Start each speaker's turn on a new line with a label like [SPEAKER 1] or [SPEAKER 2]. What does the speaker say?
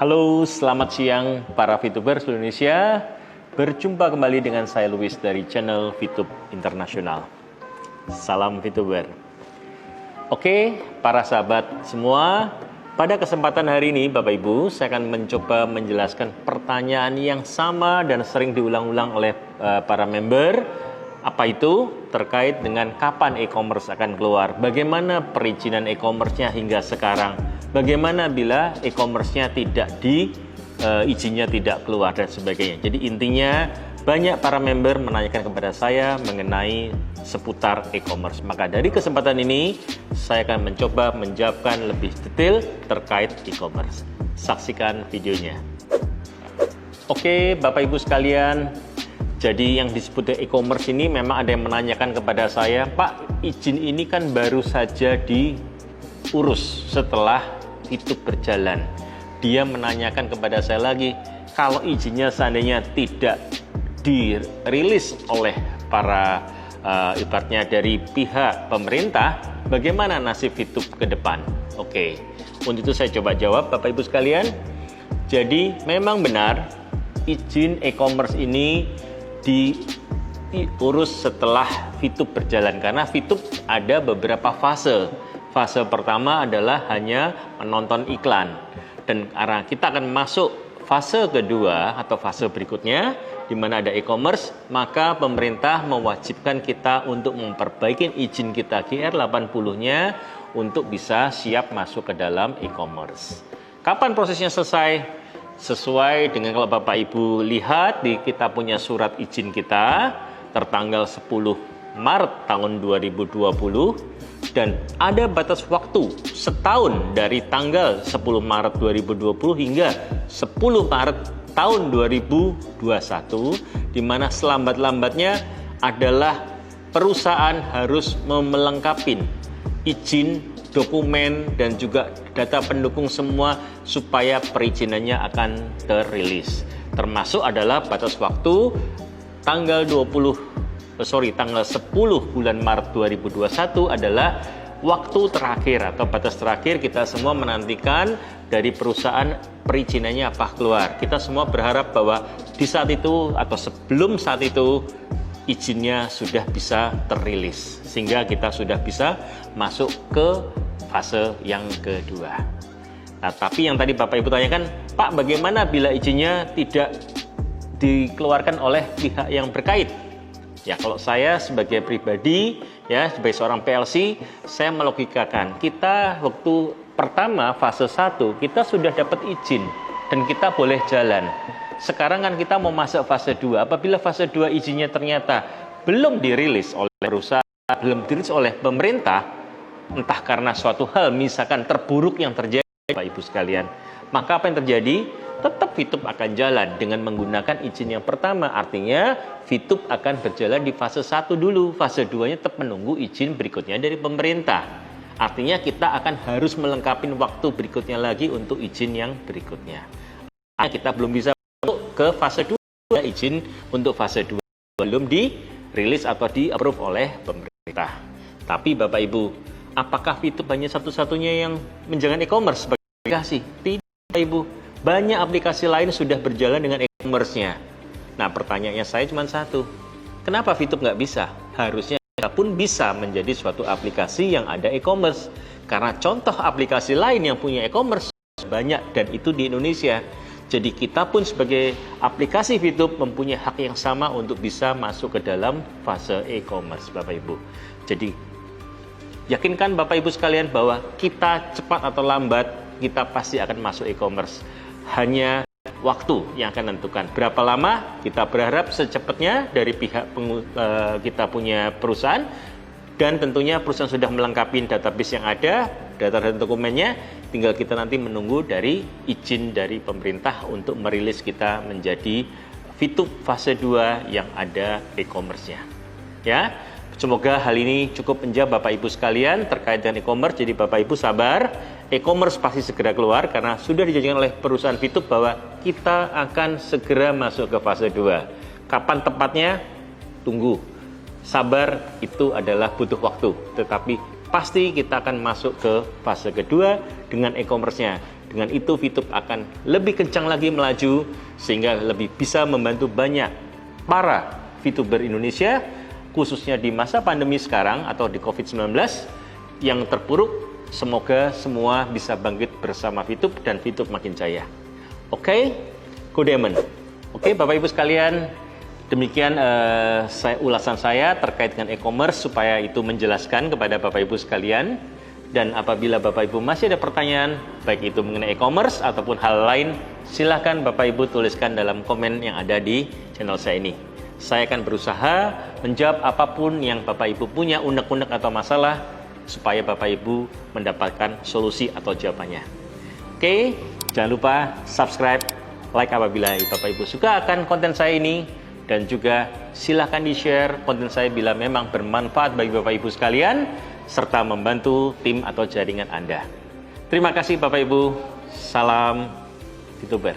[SPEAKER 1] Halo, selamat siang para VTuber seluruh Indonesia. Berjumpa kembali dengan saya Luis dari channel VTube Internasional. Salam VTuber. Oke, para sahabat semua, pada kesempatan hari ini Bapak Ibu, saya akan mencoba menjelaskan pertanyaan yang sama dan sering diulang-ulang oleh para member. Apa itu? Terkait dengan kapan e-commerce akan keluar, bagaimana perizinan e-commerce-nya hingga sekarang, bagaimana bila e-commerce-nya tidak izinnya tidak keluar dan sebagainya. Jadi intinya banyak para member menanyakan kepada saya mengenai seputar e-commerce. Maka dari kesempatan ini saya akan mencoba menjawabkan lebih detail terkait e-commerce. Saksikan videonya. Oke, Bapak Ibu sekalian, jadi yang disebut e-commerce ini memang ada yang menanyakan kepada saya, Pak, izin ini kan baru saja diurus setelah itu berjalan. Dia menanyakan kepada saya lagi, kalau izinnya seandainya tidak dirilis oleh para ibaratnya dari pihak pemerintah, bagaimana nasib VTube ke depan? Oke, untuk itu saya coba jawab Bapak Ibu sekalian. Jadi memang benar izin e-commerce ini diurus setelah VTube berjalan, karena VTube ada beberapa fase. Fase pertama adalah hanya menonton iklan, dan karena kita akan masuk fase kedua atau fase berikutnya di mana ada e-commerce, maka pemerintah mewajibkan kita untuk memperbaiki izin kita GR80-nya untuk bisa siap masuk ke dalam e-commerce. Kapan prosesnya selesai? Sesuai dengan kalau Bapak Ibu lihat di kita punya surat izin kita tertanggal 10 Maret tahun 2020, dan ada batas waktu setahun dari tanggal 10 Maret 2020 hingga 10 Maret tahun 2021, di mana selambat-lambatnya adalah perusahaan harus melengkapi izin, dokumen, dan juga data pendukung semua supaya perizinannya akan terilis. Termasuk adalah batas waktu tanggal 10 bulan Maret 2021 adalah waktu terakhir atau batas terakhir kita semua menantikan dari perusahaan perizinannya apa keluar. Kita semua berharap bahwa di saat itu atau sebelum saat itu izinnya sudah bisa terilis, sehingga kita sudah bisa masuk ke fase yang kedua. Nah, tapi yang tadi Bapak Ibu tanyakan, Pak, bagaimana bila izinnya tidak dikeluarkan oleh pihak yang berkait? Ya, kalau saya sebagai pribadi, ya sebagai seorang PLC, saya melogikakan, kita waktu pertama fase 1 kita sudah dapat izin dan kita boleh jalan. Sekarang kan kita mau masuk fase 2. Apabila fase 2 izinnya ternyata belum dirilis oleh perusahaan, belum dirilis oleh pemerintah, entah karena suatu hal misalkan terburuk yang terjadi Bapak Ibu sekalian, maka apa yang terjadi? Tetap VTube akan jalan dengan menggunakan izin yang pertama. Artinya VTube akan berjalan di fase 1 dulu. Fase 2-nya tetap menunggu izin berikutnya dari pemerintah. Artinya kita akan harus melengkapi waktu berikutnya lagi untuk izin yang berikutnya. Kita belum bisa ke fase 2, izin untuk fase 2 belum dirilis atau di-approve oleh pemerintah. Tapi Bapak Ibu, apakah VTube hanya satu-satunya yang menjalankan e-commerce sebagai aplikasi? Tidak, Bapak Ibu. Banyak aplikasi lain sudah berjalan dengan e-commerce-nya. Nah, pertanyaannya saya cuma satu. Kenapa VTube nggak bisa? Harusnya kita pun bisa menjadi suatu aplikasi yang ada e-commerce. Karena contoh aplikasi lain yang punya e-commerce banyak, dan itu di Indonesia. Jadi kita pun sebagai aplikasi VTube mempunyai hak yang sama untuk bisa masuk ke dalam fase e-commerce, Bapak Ibu. Jadi yakinkan Bapak Ibu sekalian bahwa kita cepat atau lambat kita pasti akan masuk e-commerce. Hanya waktu yang akan menentukan berapa lama. Kita berharap secepatnya dari pihak kita punya perusahaan, dan tentunya perusahaan sudah melengkapi database yang ada, data dan dokumennya, tinggal kita nanti menunggu dari izin dari pemerintah untuk merilis kita menjadi VTube fase 2 yang ada e-commerce-nya. Ya, semoga hal ini cukup menjawab Bapak Ibu sekalian terkait dengan e-commerce. Jadi Bapak Ibu sabar, e-commerce pasti segera keluar karena sudah dijanjikan oleh perusahaan VTube bahwa kita akan segera masuk ke fase 2. Kapan tepatnya? Tunggu. Sabar, itu adalah butuh waktu. Tetapi pasti kita akan masuk ke fase kedua dengan e-commerce-nya. Dengan itu VTube akan lebih kencang lagi melaju sehingga lebih bisa membantu banyak para VTuber Indonesia, khususnya di masa pandemi sekarang atau di COVID-19 yang terpuruk. Semoga semua bisa bangkit bersama VTube dan VTube makin jaya. Oke, Go Diamond. Oke, Bapak Ibu sekalian, demikian ulasan saya terkait dengan e-commerce supaya itu menjelaskan kepada Bapak Ibu sekalian. Dan apabila Bapak Ibu masih ada pertanyaan, baik itu mengenai e-commerce ataupun hal lain, silahkan Bapak Ibu tuliskan dalam komen yang ada di channel saya ini. Saya akan berusaha menjawab apapun yang Bapak Ibu punya unek-unek atau masalah, supaya Bapak Ibu mendapatkan solusi atau jawabannya. Oke, jangan lupa subscribe, like apabila Bapak Ibu suka akan konten saya ini, dan juga silahkan di-share konten saya bila memang bermanfaat bagi Bapak Ibu sekalian, serta membantu tim atau jaringan Anda. Terima kasih Bapak Ibu, salam VTuber.